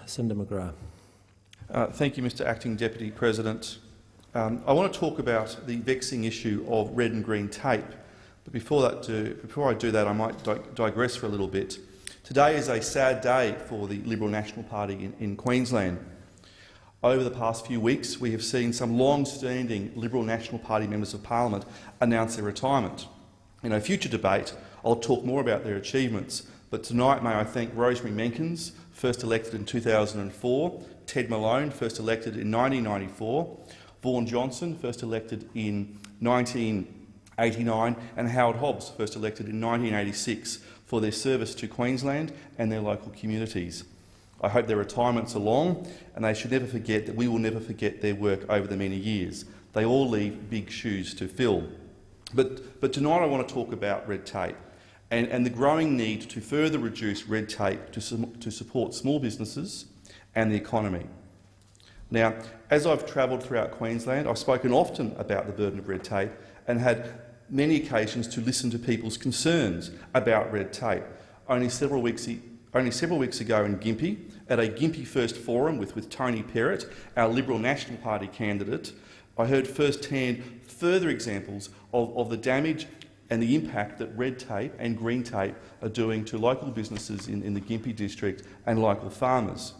Senator McGrath. Thank you, Mr Acting Deputy President. I want to talk about the vexing issue of red and green tape, but before I do that, I might digress for a little bit. Today is a sad day for the Liberal National Party in Queensland. Over the past few weeks, we have seen some long-standing Liberal National Party members of Parliament announce their retirement. In a future debate, I'll talk more about their achievements, but tonight may I thank Rosemary Menkins, first elected in 2004, Ted Malone, first elected in 1994, Vaughan Johnson, first elected in 1989, and Howard Hobbs, first elected in 1986, for their service to Queensland and their local communities. I hope their retirements are long, and they should never forget that we will never forget their work over the many years. They all leave big shoes to fill. But tonight I want to talk about red tape and the growing need to further reduce red tape to support small businesses and the economy. Now, as I've travelled throughout Queensland, I've spoken often about the burden of red tape and had many occasions to listen to people's concerns about red tape. Only several weeks ago in Gympie, at a Gympie First Forum with Tony Perrott, our Liberal National Party candidate, I heard first-hand further examples of the damage and the impact that red tape and green tape are doing to local businesses in the Gympie district and local farmers.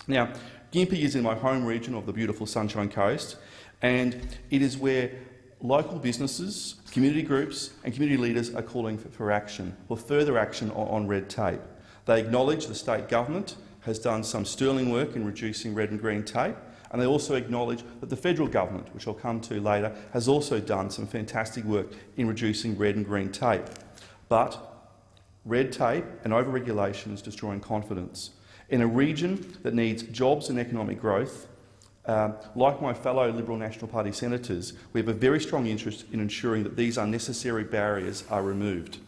Now, Gympie is in my home region of the beautiful Sunshine Coast, and it is where local businesses, community groups and community leaders are calling for action, for further action on red tape. They acknowledge the state government has done some sterling work in reducing red and green tape, and they also acknowledge that the federal government, which I'll come to later, has also done some fantastic work in reducing red and green tape. But red tape and over-regulation is destroying confidence. In a region that needs jobs and economic growth, like my fellow Liberal National Party senators, we have a very strong interest in ensuring that these unnecessary barriers are removed.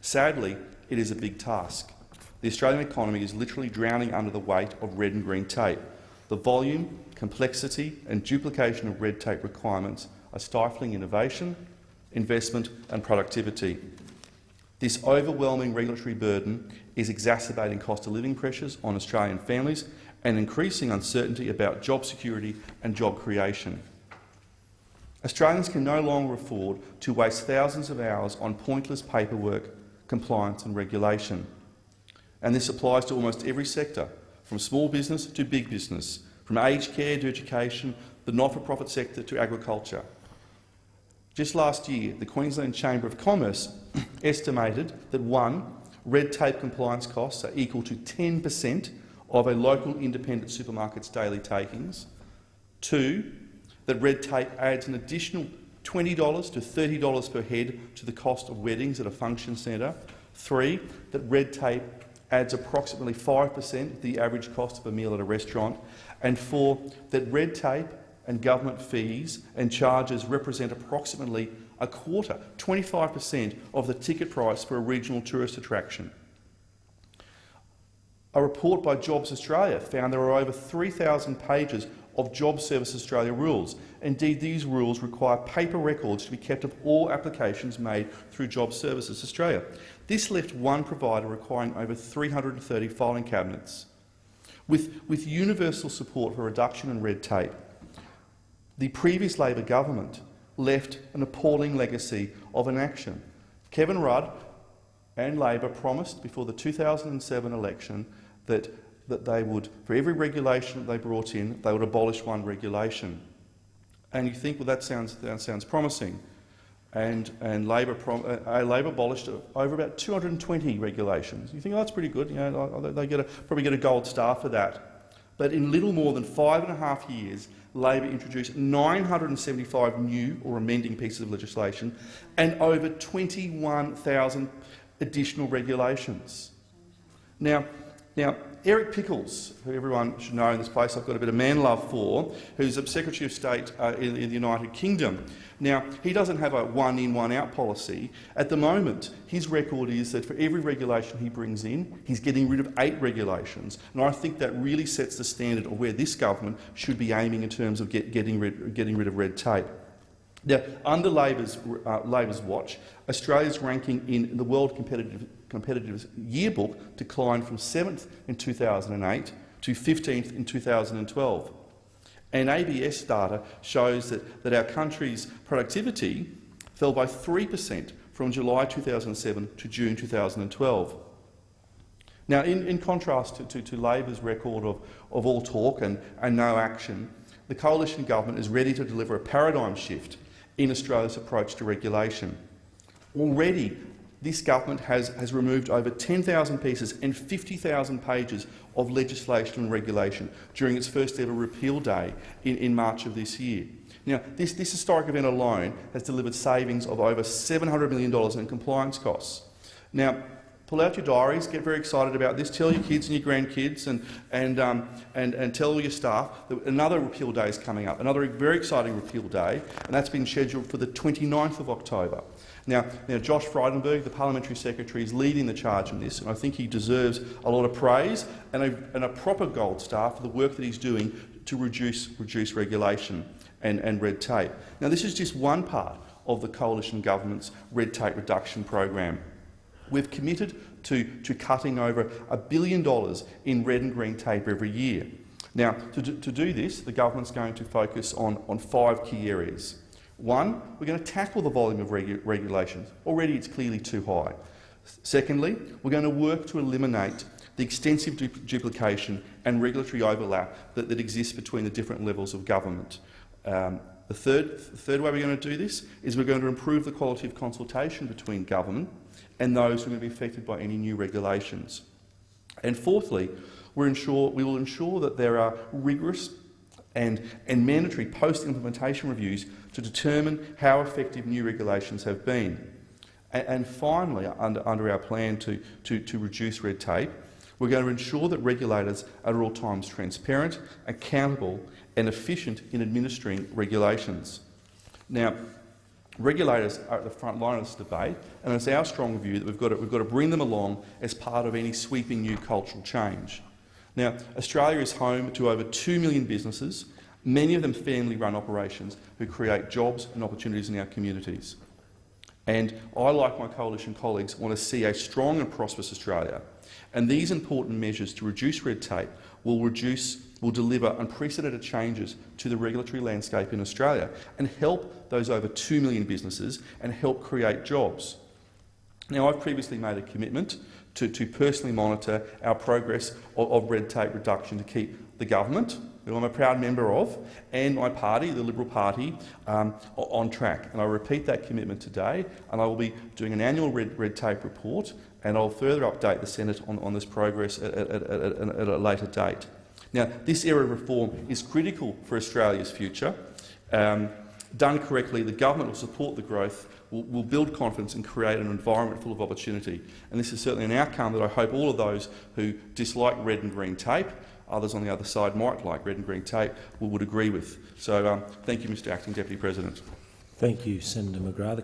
Sadly, it is a big task. The Australian economy is literally drowning under the weight of red and green tape. The volume, complexity and duplication of red tape requirements are stifling innovation, investment and productivity. This overwhelming regulatory burden is exacerbating cost of living pressures on Australian families and increasing uncertainty about job security and job creation. Australians can no longer afford to waste thousands of hours on pointless paperwork, compliance and regulation. And this applies to almost every sector, from small business to big business, from aged care to education, the not-for-profit sector to agriculture. Just last year, the Queensland Chamber of Commerce estimated that 1. Red tape compliance costs are equal to 10% of a local independent supermarket's daily takings. 2. That red tape adds an additional $20 to $30 per head to the cost of weddings at a function centre. 3. That red tape adds approximately 5% the average cost of a meal at a restaurant. And 4. That red tape and government fees and charges represent approximately a quarter, 25% of the ticket price for a regional tourist attraction. A report by Jobs Australia found there are over 3,000 pages of Job Service Australia rules. Indeed, these rules require paper records to be kept of all applications made through Job Services Australia. This left one provider requiring over 330 filing cabinets. With universal support for reduction in red tape, the previous Labor government left an appalling legacy of inaction. Kevin Rudd and Labor promised before the 2007 election that they would, for every regulation that they brought in, they would abolish one regulation. And you think, well, that sounds promising. And Labor abolished over about 220 regulations. You think, oh, that's pretty good. You know, they probably get a gold star for that. But in little more than 5.5 years, Labor introduced 975 new or amending pieces of legislation and over 21,000 additional regulations. Now, Eric Pickles, who everyone should know in this place I've got a bit of man love for, who's the Secretary of State in the United Kingdom. Now, he doesn't have a one-in, one-out policy. At the moment, his record is that for every regulation he brings in, he's getting rid of 8 regulations. And I think that really sets the standard of where this government should be aiming in terms of getting rid of red tape. Now, under Labor's watch, Australia's ranking in the World Competitive Yearbook declined from 7th in 2008 to 15th in 2012. And ABS data shows that our country's productivity fell by 3% from July 2007 to June 2012. Now, in contrast to Labor's record of all talk and no action, the coalition government is ready to deliver a paradigm shift in Australia's approach to regulation. Already, this government has removed over 10,000 pieces and 50,000 pages of legislation and regulation during its first ever repeal day in March of this year. Now, this historic event alone has delivered savings of over $700 million in compliance costs. Now, pull out your diaries, get very excited about this, tell your kids and your grandkids and tell all your staff that another repeal day is coming up, another very exciting repeal day, and that's been scheduled for the 29th of October. Now Josh Frydenberg, the Parliamentary Secretary, is leading the charge in this, and I think he deserves a lot of praise and a proper gold star for the work that he's doing to reduce regulation and red tape. Now, this is just one part of the coalition government's red tape reduction program. We've committed to cutting over $1 billion in red and green tape every year. Now, to do this, the government's going to focus on 5 key areas. One, we're going to tackle the volume of regulations. Already it's clearly too high. Secondly, we're going to work to eliminate the extensive duplication and regulatory overlap that exists between the different levels of government. The third way we're going to do this is we're going to improve the quality of consultation between government and those who are going to be affected by any new regulations. And fourthly, we will ensure that there are rigorous and mandatory post-implementation reviews to determine how effective new regulations have been. And finally, under our plan to reduce red tape, we're going to ensure that regulators are at all times transparent, accountable and efficient in administering regulations. Now, regulators are at the front line of this debate, and it's our strong view that we've got to bring them along as part of any sweeping new cultural change. Now, Australia is home to over 2 million businesses, many of them family-run operations who create jobs and opportunities in our communities. And I, like my coalition colleagues, want to see a strong and prosperous Australia. And these important measures to reduce red tape will deliver unprecedented changes to the regulatory landscape in Australia and help those over 2 million businesses and help create jobs. Now, I've previously made a commitment to personally monitor our progress of red tape reduction to keep the government, who I'm a proud member of, and my party, the Liberal Party, on track. And I repeat that commitment today, and I will be doing an annual red tape report, and I'll further update the Senate on this progress at a later date. Now, this area of reform is critical for Australia's future. Done correctly, the government will support the growth, will build confidence and create an environment full of opportunity. And this is certainly an outcome that I hope all of those who dislike red and green tape, others on the other side might like red and green tape, would agree with. So thank you, Mr Acting Deputy President. Thank you, Senator McGrath.